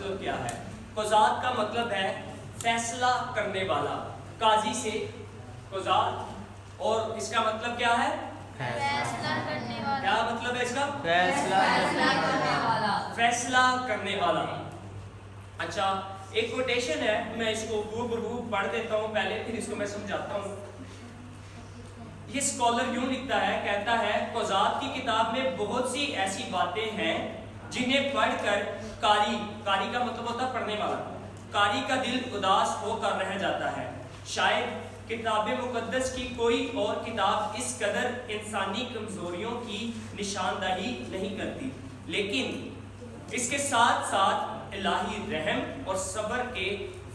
مطلب کیا ہے؟ قضات کا مطلب ہے فیصلہ کرنے والا، قاضی سے قضات، اور اس کا مطلب کیا ہے؟ فیصلہ کرنے والا۔ کیا مطلب ہے اس کا؟ فیصلہ کرنے والا۔ فیصلہ کرنے والا۔ اچھا ایک کوٹیشن ہے، میں اس کو ہو پڑھ دیتا ہوں پہلے، پھر اس کو میں سمجھاتا ہوں۔ یہ اسکالر یوں لکھتا ہے، کہتا ہے قضات کی کتاب میں بہت سی ایسی باتیں ہیں جنہیں پڑھ کر قاری کا مطلب ہوتا ہے پڑھنے والا، قاری کا دل اداس ہو کر رہ جاتا ہے۔ شاید کتاب مقدس کی کوئی اور کتاب اس قدر انسانی کمزوریوں کی نشاندہی نہیں کرتی، لیکن اس کے ساتھ ساتھ الہی رحم اور صبر کے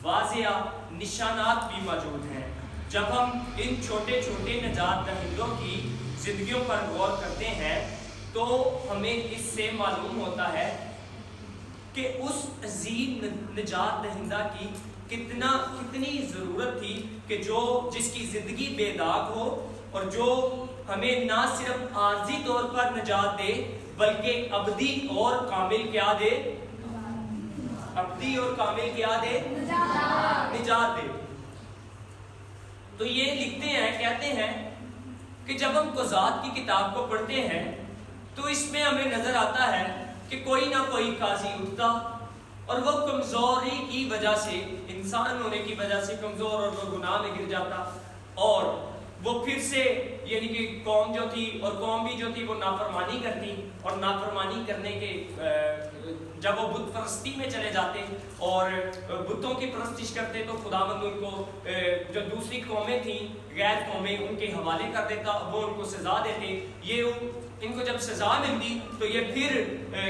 واضح نشانات بھی موجود ہیں۔ جب ہم ان چھوٹے چھوٹے نجات دہندوں کی زندگیوں پر غور کرتے ہیں تو ہمیں اس سے معلوم ہوتا ہے کہ اس عظیم نجات دہندہ کی کتنی ضرورت تھی کہ جس کی زندگی بے داغ ہو، اور جو ہمیں نہ صرف عارضی طور پر نجات دے بلکہ ابدی اور کامل کیا دے؟ ابدی اور کامل کیا دے؟ نجات دے۔ تو یہ لکھتے ہیں، کہتے ہیں کہ جب ہم قضات کی کتاب کو پڑھتے ہیں تو اس میں ہمیں نظر آتا ہے کہ کوئی نہ کوئی قاضی اٹھتا اور وہ کمزوری کی وجہ سے، انسان ہونے کی وجہ سے کمزور اور وہ گناہ میں گر جاتا، اور وہ پھر سے یعنی کہ قوم جو تھی، اور قوم بھی جو تھی وہ نافرمانی کرتی، اور نافرمانی کرنے کے جب وہ بت پرستی میں چلے جاتے اور بتوں کی پرستش کرتے تو خداوند ان کو جو دوسری قومیں تھیں، غیر قومیں، ان کے حوالے کر دیتا، وہ ان کو سزا دیتے۔ یہ ان کو جب سزا ملتی تو یہ پھر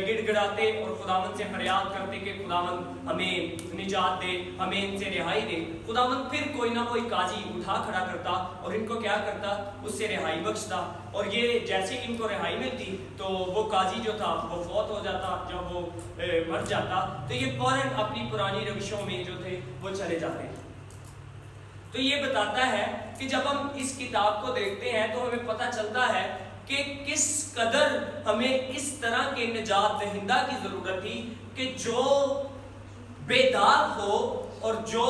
گڑ گڑاتے اور خداوند سے فریاد کرتے کہ خداوند ہمیں نجات دے، ہمیں ان سے رہائی دے۔ خداوند پھر کوئی نہ کوئی قاضی اٹھا کھڑا کرتا اور ان کو کیا کرتا؟ اس سے رہائی بخشتا، اور یہ جیسے ان کو رہائی ملتی تو وہ قاضی جو تھا وہ فوت ہو جاتا، جب وہ مر جاتا تو یہ فوراً اپنی پرانی روشوں میں جو تھے وہ چلے جاتے۔ تو یہ بتاتا ہے کہ جب ہم اس کتاب کو دیکھتے ہیں تو ہمیں پتہ چلتا ہے کہ کس قدر ہمیں اس طرح کے نجات دہندہ کی ضرورت تھی کہ جو بے داغ ہو اور جو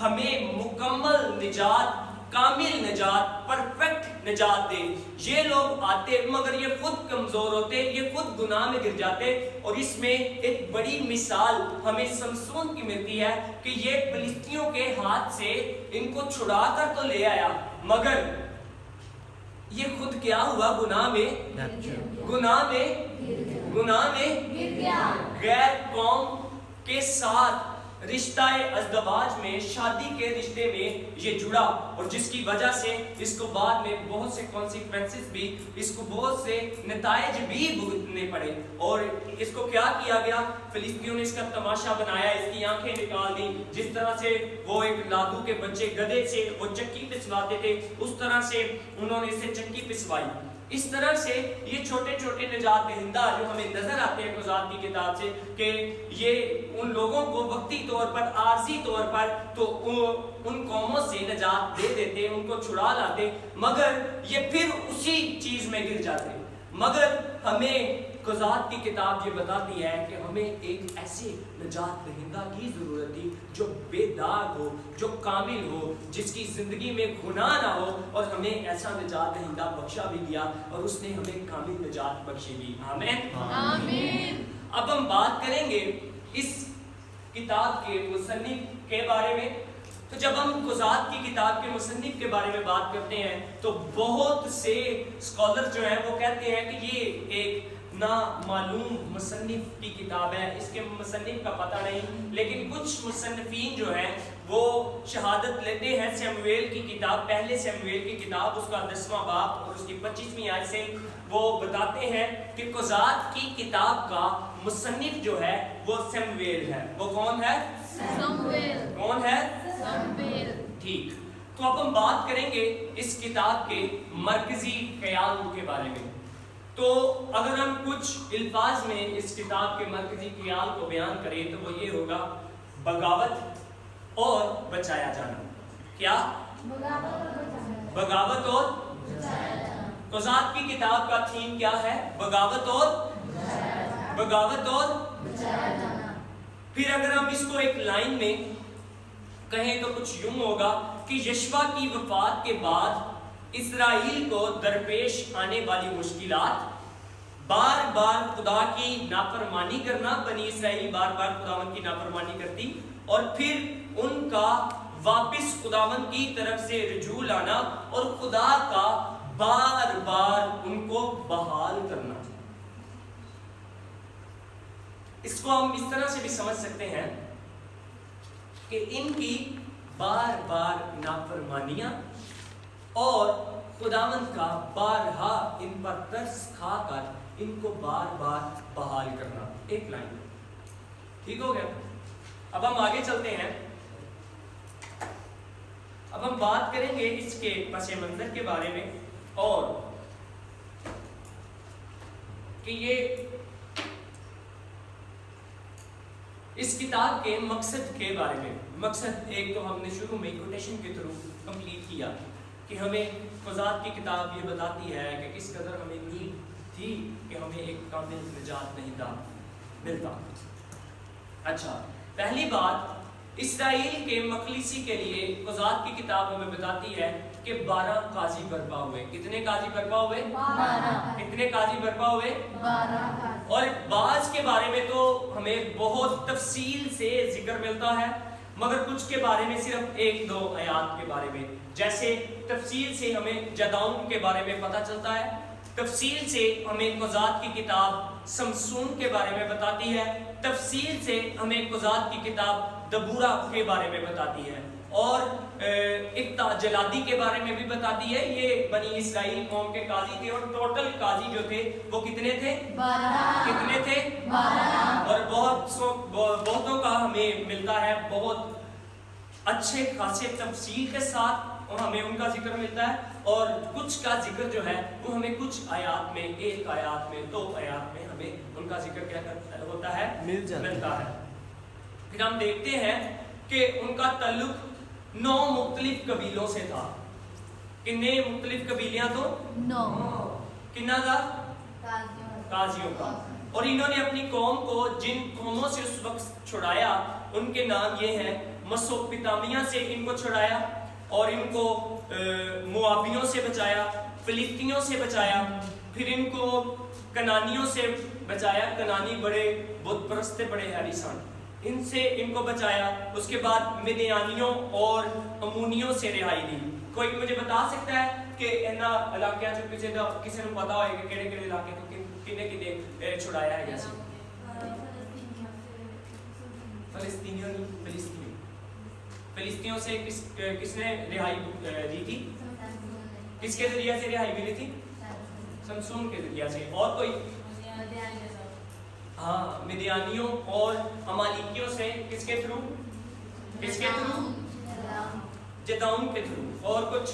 ہمیں مکمل نجات، کامل نجات، پرفیکٹ نجات دے۔ یہ لوگ آتے مگر یہ خود کمزور ہوتے، یہ خود گناہ میں گر جاتے، اور اس میں ایک بڑی مثال ہمیں سمسون کی ملتی ہے کہ یہ فلسطینیوں کے ہاتھ سے ان کو چھڑا کر تو لے آیا، مگر یہ خود کیا ہوا؟ گناہ میں غیر قوم کے ساتھ رشتہ ازدواج میں، شادی کے رشتے میں یہ جڑا، اور جس کی وجہ سے اس کو بعد میں بہت سے کانسیکوینسز بھی، اس کو بہت سے نتائج بھی بھگتنے پڑے، اور اس کو کیا کیا گیا؟ فلسطینیوں نے اس کا تماشا بنایا، اس کی آنکھیں نکال دی۔ جس طرح سے وہ ایک لادو کے بچے گدھے سے وہ چکی پسواتے تھے، اس طرح سے انہوں نے اسے چکی پسوائی۔ اس طرح سے یہ چھوٹے چھوٹے نجات دہندہ جو ہمیں نظر آتے ہیں قضات کی کتاب سے، کہ یہ ان لوگوں کو وقتی طور پر، عارضی طور پر تو ان قوموں سے نجات دے دیتے، ان کو چھڑا لاتے، مگر یہ پھر اسی چیز میں گر جاتے۔ مگر ہمیں قضات کی کتاب یہ بتاتی ہے کہ ہمیں ایک ایسے نجات دہندہ کی ضرورت تھی جو بے داغ ہو، جو کامل ہو، جس کی زندگی میں گناہ نہ ہو، اور ہمیں ایسا نجات دہندہ بخشا بھی دیا، اور اس نے ہمیں کامل نجات بخشی بھی۔ آمین آمین۔ اب ہم بات کریں گے اس کتاب کے مصنف کے بارے میں۔ تو جب ہم قضات کی کتاب کے مصنف کے بارے میں بات کرتے ہیں تو بہت سے اسکالر جو ہیں وہ کہتے ہیں کہ یہ ایک نامعلوم مصنف کی کتاب ہے، اس کے مصنف کا پتہ نہیں، لیکن کچھ مصنفین جو ہیں وہ شہادت لیتے ہیں سیمویل کی کتاب، پہلے سیمویل کی کتاب، اس کا 10واں باب اور اس کی 25ویں آیت سے وہ بتاتے ہیں کہ قضات کی کتاب کا مصنف جو ہے وہ سیمویل ہے۔ وہ کون ہے؟ سمویل۔ کون ہے؟ سمویل۔ ٹھیک، تو اب ہم بات کریں گے اس کتاب کے مرکزی خیال کے بارے میں۔ تو اگر ہم کچھ الفاظ میں اس کتاب کے مرکزی خیال کو بیان کریں تو وہ یہ ہوگا: بغاوت اور بچایا جانا۔ کیا؟ بغاوت اور بچایا جانا۔ قضات کی کتاب کا تھیم کیا ہے؟ بغاوت اور بچایا جانا۔ फिर अगर हम इसको एक लाइन में कहें तो कुछ यूं होगा कि यशवा की वफात के बाद इसराइल को दरपेश आने वाली मुश्किलात, बार बार खुदा की नाफरमानी करना, बनी इसराइल बार बार खुदावन की नाफरमानी करती, और फिर उनका वापस खुदावन की तरफ से रुजू लाना और खुदा का बार बार उनको बहाल करना। इसको हम इस तरह से भी समझ सकते हैं कि इनकी बार बार नाफरमानियां और खुदावंद का बारहा इन पर तरस खाकर इनको बार बार बहाल करना। एक लाइन, ठीक हो गया। अब हम आगे चलते हैं। अब हम बात करेंगे इसके पसे मंजर के बारे में और कि ये इस किताब के मकसद के बारे में। मकसद एक तो हमने शुरू में कोटेशन के थ्रू कंप्लीट किया कि हमें खुदावंद की किताब ये बताती है कि किस कदर हमें नीड थी कि हमें एक कामिल निजात नहीं था मिलता। अच्छा, पहली बात, इसराइल के मखलिसी के लिए खुदावंद की किताब हमें बताती है कि 12 काजी बर्पा हुए। कितने काजी बर्पा हुए? 12। कितने काजी बर्पा हुए? 12। और बाज के बारे में तो हमें बहुत तफसील से जिक्र मिलता है, मगर कुछ के बारे में सिर्फ 1-2 आयात के बारे में। जैसे तफसील से हमें जदाउन के बारे में पता चलता है, तफसील से हमें खुदावंद की किताब समसून के बारे में बताती है, तफसील से हमें खुदावंद की किताब दबूरा के बारे में बताती है, और इक्ता जलादी के बारे में भी बताती है। ये बनी इसराइल कौम के काजी थे और टोटल काजी जो थे वो कितने थे? 12। कितने थे? 12। और बहुतों का हमें मिलता है बहुत अच्छे खासे तफसील के साथ, और हमें उनका जिक्र मिलता है, और कुछ का जिक्र जो है वो हमें कुछ आयात में, 1 आयात में, 2 आयात में हमें उनका जिक्र क्या होता है? मिलता है। फिर हम देखते हैं कि उनका ताल्लुक 9 मुख्तलिफ कबीलों से था। कितने मुख्तलिफ कबीलियां? तो 9। कितना था? काजियों का। और इन्होंने अपनी कौम को जिन कौमों से उस वक्त छुड़ाया उनके नाम ये हैं। मेसोपोटामिया से इनको छुड़ाया और इनको मुआबियों से बचाया, फिलिस्तीनियों से बचाया, फिर इनको कनानियों से बचाया। कनानी बड़े बुत परस्त, बड़े हैरिसान, इनसे इनको बचाया। उसके बाद मिदियानियों और अमूनियों से रिहाई दी। कोई मुझे बता सकता है कि इन्हां इलाके जो किसी ने पता होएगा किहड़े-किहड़े इलाके तो किन्ने छुड़ाया है? जैसे फिलिस्तीनियों से किसने रिहाई दी थी? किसके जरिए से रिहाई मिली थी? समसून के जरिए से। और कोई? हाँ, मिदियानियों और अमालिकियों से। किसके थ्रू? किसके थ्रू? जदाउन के थ्रू। और कुछ?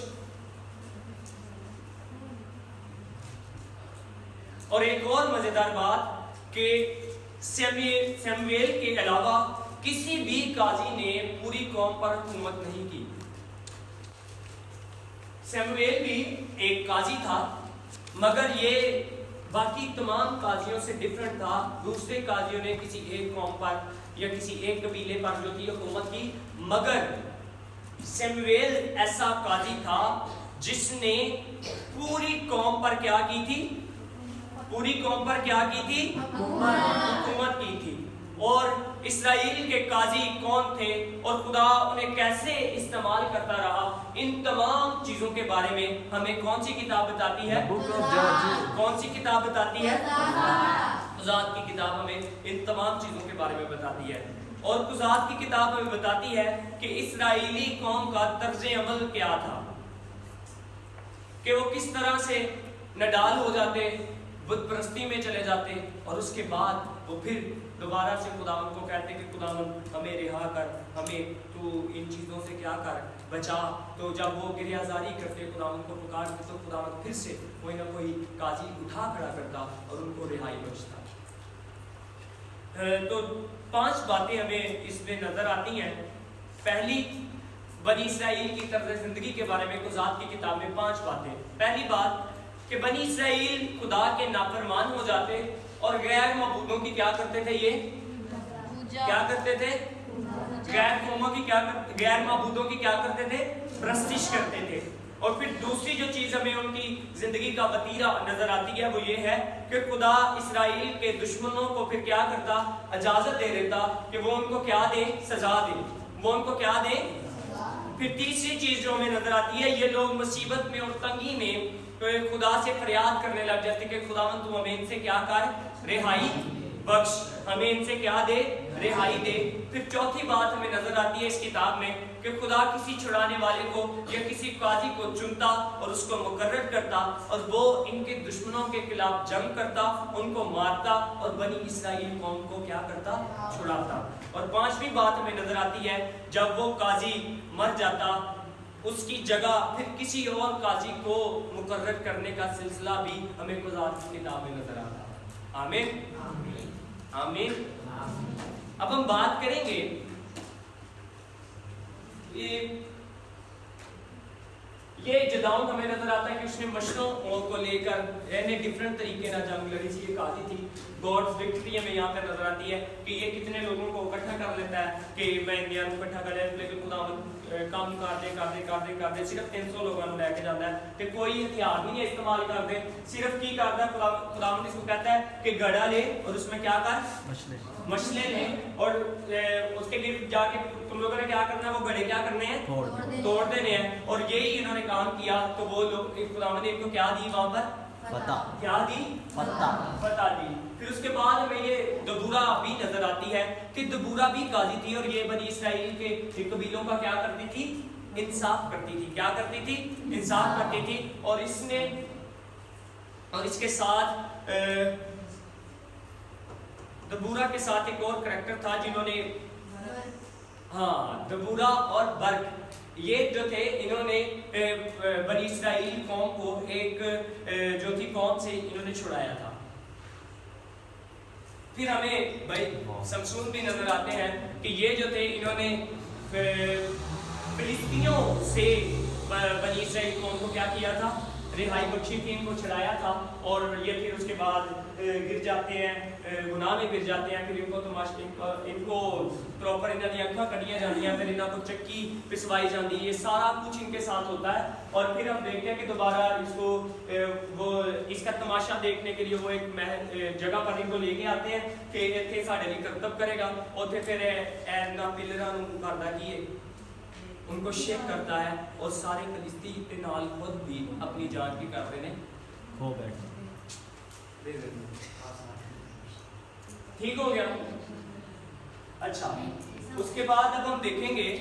और एक और मजेदार बात कि सैमुएल के अलावा किसी भी काजी ने पूरी कौम पर हुकूमत नहीं की। सैमुएल भी एक काजी था, मगर ये बाकी तमाम काजियों से डिफरेंट था। दूसरे काजियों ने किसी एक कौम पर या किसी एक कबीले पर जो थी हुकूमत की, मगर सैमुएल ऐसा काजी था जिसने पूरी कौम पर क्या की थी? पूरी कौम पर क्या की थी? हुकूमत की थी। और इस्राएल के काजी कौन थे और खुदा उन्हें कैसे इस्तेमाल करता रहा, इन तमाम चीजों के बारे में हमें कौन सी किताब बताती है? कौन सी किताब बताती है? खुदावंद की किताब हमें इन तमाम चीजों के बारे में बताती है। और खुदावंद की किताब हमें बताती है कि इस्राएली कौम का तर्ज अमल क्या था, कि वो किस तरह से नडाल हो जाते, बुत परस्ती में चले जाते, और उसके बाद वो फिर दोबारा से खुदावंद को कहते कि खुदावंद हमें रिहा कर, हमें तू इन चीज़ों से क्या कर, बचा। तो जब वो गिरयाजारी करते, खुदावंद को पुकारते, तो खुदावंद फिर से कोई ना कोई काजी उठा खड़ा करता और उनको रिहाई बख्शता। तो 5 बातें हमें इसमें नजर आती हैं। पहली, बनी इसराइल की तर्ज जिंदगी के बारे में खुदावंद की किताब में 5 बातें। पहली बात कि बनी इसराइल खुदा के नाफरमान हो जाते और गैर मबूदों की क्या करते थे? ये क्या करते थे? गैर कौमों की गैर माबूदों की क्या करते थे? प्रस्तिश करते थे। और फिर दूसरी जो चीज हमें उनकी जिंदगी का वतीरा नजर आती है वो ये है कि खुदा इसराइल के दुश्मनों को फिर क्या करता? इजाजत दे देता कि वो उनको क्या दे? सजा दे। वो उनको क्या दे? फिर तीसरी चीज जो हमें नजर आती है, ये लोग मुसीबत में और तंगी में खुदा से फरियाद करने लग जाते कि खुदावन तू हमें इनसे क्या कर? रिहाई बख्श, हमें इनसे क्या दे? रिहाई दे। फिर चौथी बात हमें नजर आती है इस किताब में कि खुदा किसी छुड़ाने वाले को या किसी काजी को चुनता और उसको मुकर्रर करता और वो इनके दुश्मनों के खिलाफ जंग करता, उनको मारता और बनी इसराइल कौम को क्या करता? छुड़ाता। और पांचवी बात हमें नजर आती है, जब वो काजी मर जाता उसकी जगह फिर किसी और काजी को मुकर्रर करने का सिलसिला भी हमें खुदा की किताब में नजर आता है। आमीन आमीन। अब हम बात करेंगे ये जदाउन हमें नजर आता है कि उसने मशरों को लेकर यानी डिफरेंट तरीके ना जंग लड़ी सी, ये काजी थी। गॉड्स विक्ट्री हमें यहाँ पे नजर आती है कि ये कितने लोगों को इकट्ठा कर लेता है कि मैं इंडिया को इकट्ठा कर लिया, लेकिन खुदा काम कर दे सिर्फ 300 लोगों को लेके जाता है कि कोई हथियार नहीं है इस्तेमाल कर दे, सिर्फ की करता है खुदा इसको कहता है कि गड़ा ले और उसमें क्या कर? मछले ले और उसके गिर्द जाके तुम लोगों ने क्या करना है? वो गड़े क्या करने हैं? तोड़ देने हैं। और यही इन्होंने काम किया तो वो लोग खुदा ने इनको क्या दी वहां पर? पता। क्या दी? पता दी। फिर उसके बाद हमें ये दबूरा भी नजर आती है कि दबूरा भी काजी थी और ये बनी इसराइल के कबीलों का क्या करती थी? इंसाफ करती थी। क्या करती थी? इंसाफ करती थी। और इसने और इसके साथ दबूरा के साथ एक और करैक्टर था जिन्होंने दबूरा और बर्क, ये जो थे इन्होंने बनी इसराइल कौम को एक जो थी कौम से इन्होंने छुड़ाया था। फिर हमें भाई शमशून भी नजर आते हैं कि ये जो थे इन्होंने फिलिस्तीनियों से बनी इसराइल कौम को क्या किया था? रिहाई बख्शी थी, इनको छुड़ाया था। और ये फिर उसके बाद गिर जाते हैं, गुनाह में गिर जाते हैं। फिर इनको प्रॉपर इन्होंने अखा कटिया जाती हैं, फिर इन्हों को चक्की पिसवाई जाती है, ये सारा कुछ इनके साथ होता है। और फिर हम देखते हैं कि दोबारा इसको वो इसका तमाशा देखने के लिए वो एक जगह पर इनको लेके आते हैं कि इतने साढ़े लिए करतब करेगा। और फिर एना पिलरा करता कि उनको शेक करता है और सारे फिलिस्ती के नाल खुद भी अपनी जान की कर रहे खो बैठे। ठीक हो गया? अच्छा, उसके बाद अब हम देखेंगे